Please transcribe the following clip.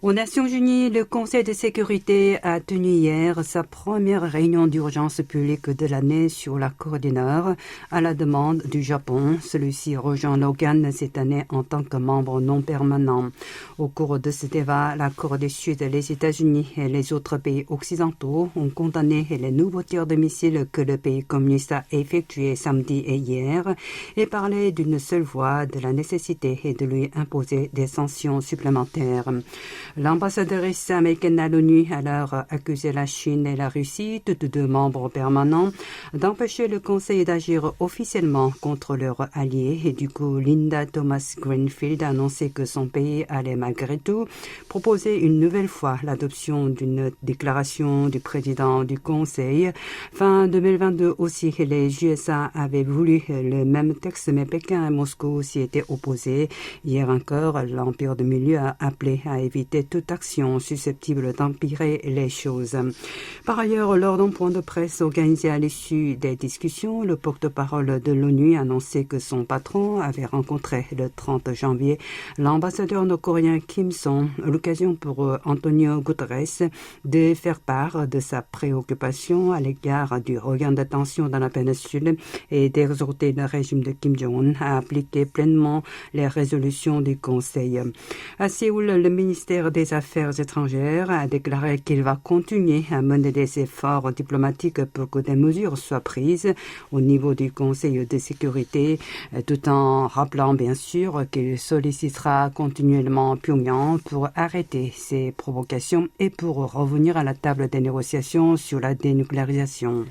Aux Nations Unies, le Conseil de sécurité a tenu hier sa première réunion d'urgence publique de l'année sur la Corée du Nord à la demande du Japon. Celui-ci rejoint l'organe cette année en tant que membre non permanent. Au cours de ce débat, la Corée du Sud, les États-Unis et les autres pays occidentaux ont condamné les nouveaux tirs de missiles que le pays communiste a effectués samedi et hier et parlé d'une seule voix de la nécessité de lui imposer des sanctions supplémentaires. L'ambassadrice américaine à l'ONU a alors accusé la Chine et la Russie, tous deux membres permanents, d'empêcher le Conseil d'agir officiellement contre leurs alliés. Et du coup, Linda Thomas-Greenfield a annoncé que son pays allait malgré tout proposer une nouvelle fois l'adoption d'une déclaration du président du Conseil. Fin 2022 aussi, les USA avaient voulu le même texte, mais Pékin et Moscou s'y étaient opposés. Hier encore, l'Empire du Milieu a appelé à éviter toute action susceptible d'empirer les choses. Par ailleurs, lors d'un point de presse organisé à l'issue des discussions, le porte-parole de l'ONU a annoncé que son patron avait rencontré le 30 janvier l'ambassadeur nord-coréen Kim Song, l'occasion pour Antonio Guterres de faire part de sa préoccupation à l'égard du regain de tension dans la péninsule et d'exhorter le régime de Kim Jong-un à appliquer pleinement les résolutions du Conseil. À Séoul, le ministère des Affaires étrangères a déclaré qu'il va continuer à mener des efforts diplomatiques pour que des mesures soient prises au niveau du Conseil de sécurité, tout en rappelant bien sûr qu'il sollicitera continuellement Pyongyang pour arrêter ces provocations et pour revenir à la table des négociations sur la dénucléarisation.